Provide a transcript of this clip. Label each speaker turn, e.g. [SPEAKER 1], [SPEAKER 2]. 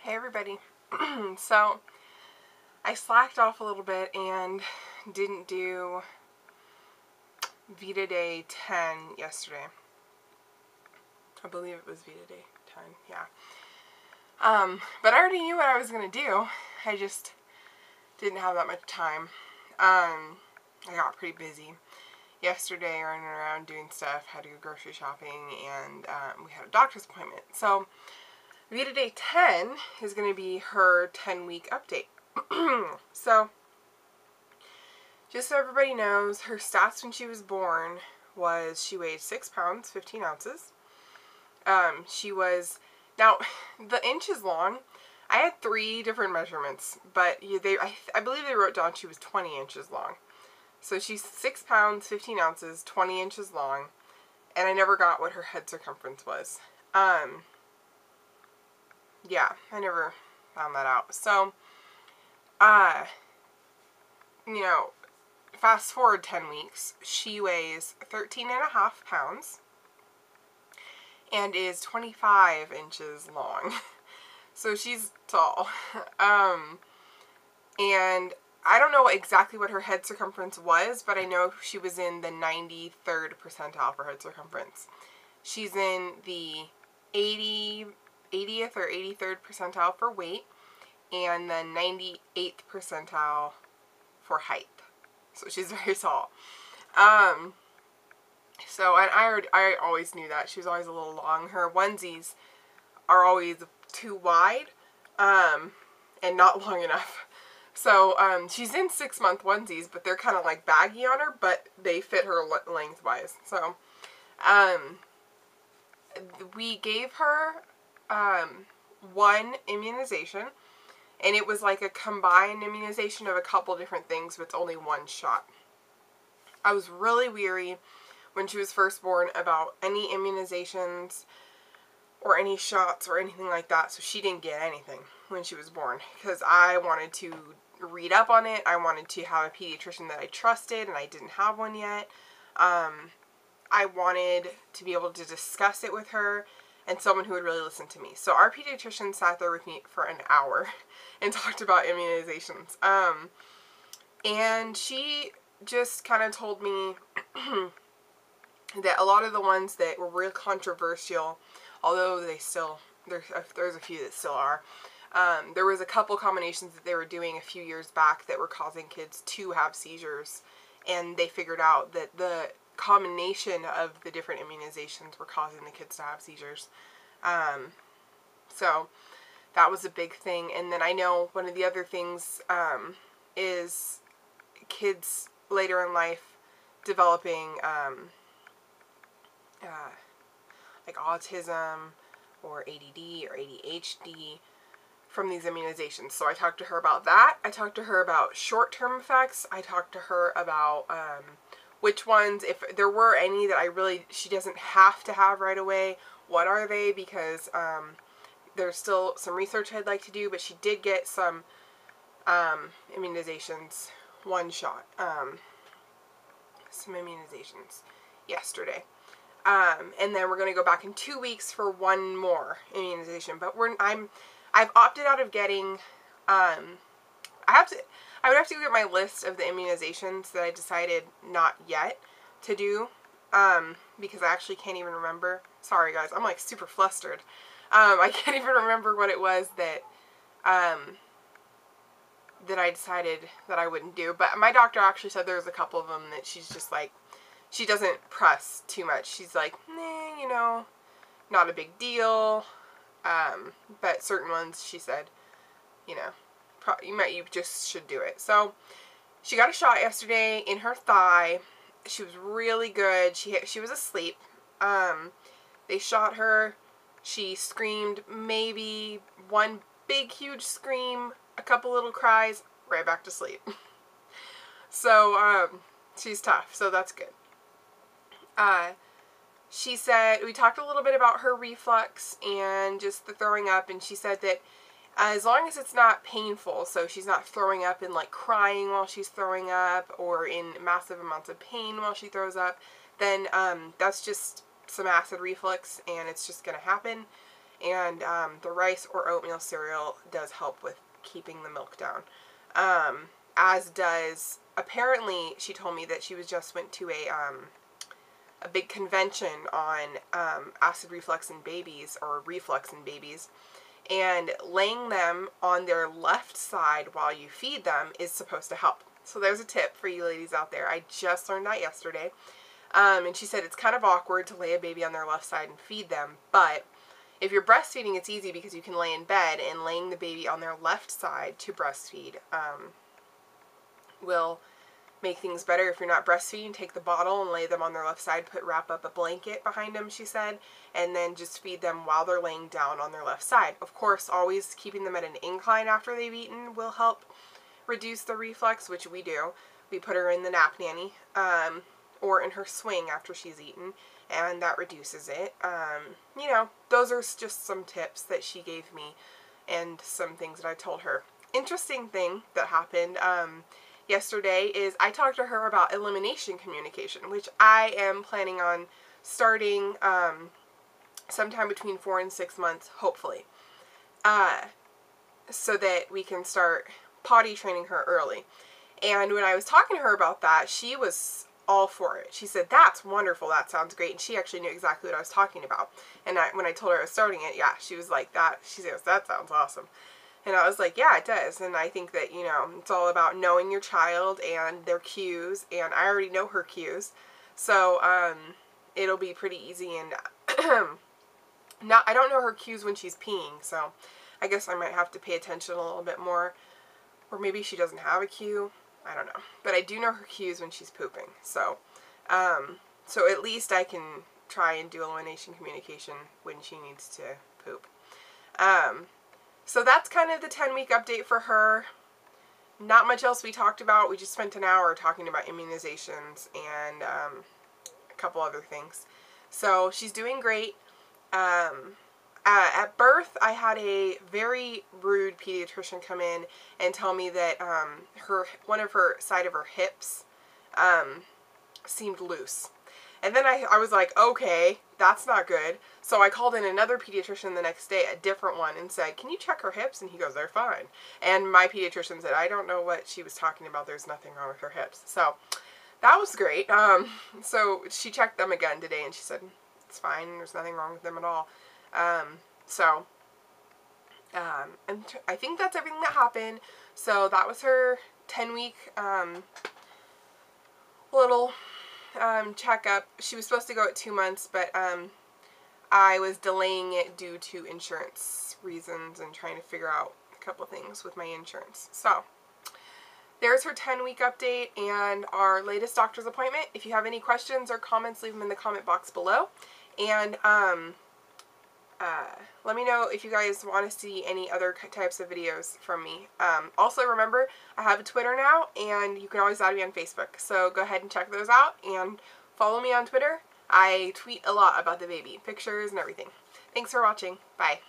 [SPEAKER 1] Hey everybody. So I slacked off a little bit and didn't do VEDA Day 10 yesterday. I believe it was VEDA Day 10, yeah. But I already knew what I was going to do. I just didn't have that much time. I got pretty busy yesterday, running around doing stuff, had to go grocery shopping, and we had a doctor's appointment. So VEDA Day 10 is going to be her 10-week update. So, just so everybody knows, her stats when she was born was she weighed 6 pounds, 15 ounces. She was, now, the inch is long. I had 3 different measurements, but I believe they wrote down she was 20 inches long. So she's 6 pounds, 15 ounces, 20 inches long, and I never got what her head circumference was. Yeah, I never found that out. So, you know, fast forward 10 weeks, she weighs 13.5 pounds and is 25 inches long. So she's tall. And I don't know exactly what her head circumference was, but I know she was in the 93rd percentile for head circumference. She's in the 80th or 83rd percentile for weight, and the 98th percentile for height. So she's very tall. So and I always knew that. She was always a little long. Her onesies are always too wide, and not long enough. So, she's in 6-month onesies, but they're kind of like baggy on her, but they fit her lengthwise. So, we gave her, 1 immunization, and it was like a combined immunization of a couple different things, but it's only 1 shot. I was really weary when she was first born about any immunizations or any shots or anything like that, so she didn't get anything when she was born, because I wanted to read up on it. I wanted to have a pediatrician that I trusted, and I didn't have one yet. I wanted to be able to discuss it with her, and someone who would really listen to me. So our pediatrician sat there with me for an hour and talked about immunizations. And she just kind of told me that a lot of the ones that were real controversial, although there's a few that still are, there was a couple combinations that they were doing a few years back that were causing kids to have seizures, and they figured out that the combination of the different immunizations were causing the kids to have seizures. So that was a big thing. And then I know one of the other things is kids later in life developing like autism or ADD or ADHD from these immunizations. So I talked to her about that. I talked to her about short-term effects. I talked to her about which ones, if there were any that she doesn't have to have right away, what are they? Because there's still some research I'd like to do, but she did get some immunizations, 1 shot, some immunizations yesterday. And then we're going to go back in 2 weeks for 1 more immunization. But I've opted out of getting, I would have to get my list of the immunizations that I decided not yet to do, because I actually can't even remember. Sorry guys, I'm like super flustered. I can't even remember what it was that I decided that I wouldn't do. But my doctor actually said there was a couple of them that she's just like, she doesn't press too much. She's like, nah, you know, not a big deal. But certain ones, she said, you know, you just should do it. So she got a shot yesterday in her thigh. She was really good. She was asleep. They shot her. She screamed maybe 1 big huge scream, a couple little cries, right back to sleep. So she's tough, so that's good. She said, we talked a little bit about her reflux and just the throwing up, and she said that as long as it's not painful, so she's not throwing up and like crying while she's throwing up or in massive amounts of pain while she throws up, then that's just some acid reflux and it's just going to happen. and the rice or oatmeal cereal does help with keeping the milk down. As does, apparently, she told me that she just went to a big convention on acid reflux in babies, or reflux in babies, and laying them on their left side while you feed them is supposed to help. So there's a tip for you ladies out there. I just learned that yesterday. And she said it's kind of awkward to lay a baby on their left side and feed them, but if you're breastfeeding, it's easy because you can lay in bed, and laying the baby on their left side to breastfeed will make things better. If you're not breastfeeding, take the bottle and lay them on their left side, wrap up a blanket behind them, she said, and then just feed them while they're laying down on their left side. Of course, always keeping them at an incline after they've eaten will help reduce the reflux, which we do. We put her in the nap nanny, or in her swing after she's eaten, and that reduces it. You know, those are just some tips that she gave me and some things that I told her. Interesting thing that happened yesterday is I talked to her about elimination communication, which I am planning on starting sometime between 4 and 6 months, hopefully, so that we can start potty training her early. And when I was talking to her about that, she was all for it. She said, "That's wonderful, that sounds great," and she actually knew exactly what I was talking about. And when I told her I was starting it, yeah, she was like, she says, "That sounds awesome." And I was like, yeah, it does. And I think that, you know, it's all about knowing your child and their cues, and I already know her cues, so it'll be pretty easy. And I don't know her cues when she's peeing, so I guess I might have to pay attention a little bit more, or maybe she doesn't have a cue. I don't know, but I do know her cues when she's pooping, so so at least I can try and do elimination communication when she needs to poop. So that's kind of the 10-week update for her. Not much else we talked about. We just spent an hour talking about immunizations and a couple other things. So she's doing great. At birth, I had a very rude pediatrician come in and tell me that one of her side of her hips seemed loose. And then I was like, okay, that's not good. So I called in another pediatrician the next day, a different one, and said, "Can you check her hips?" And he goes, "They're fine." And my pediatrician said, "I don't know what she was talking about. There's nothing wrong with her hips." So that was great. So she checked them again today, and she said, "It's fine. There's nothing wrong with them at all." And I think that's everything that happened. So that was her 10-week little checkup. She was supposed to go at 2 months, but I was delaying it due to insurance reasons and trying to figure out a couple things with my insurance. So there's her 10-week update and our latest doctor's appointment. If you have any questions or comments, leave them in the comment box below. And let me know if you guys want to see any other types of videos from me. Also, remember, I have a Twitter now, and you can always add me on Facebook. So go ahead and check those out, and follow me on Twitter. I tweet a lot about the baby, pictures and everything. Thanks for watching. Bye.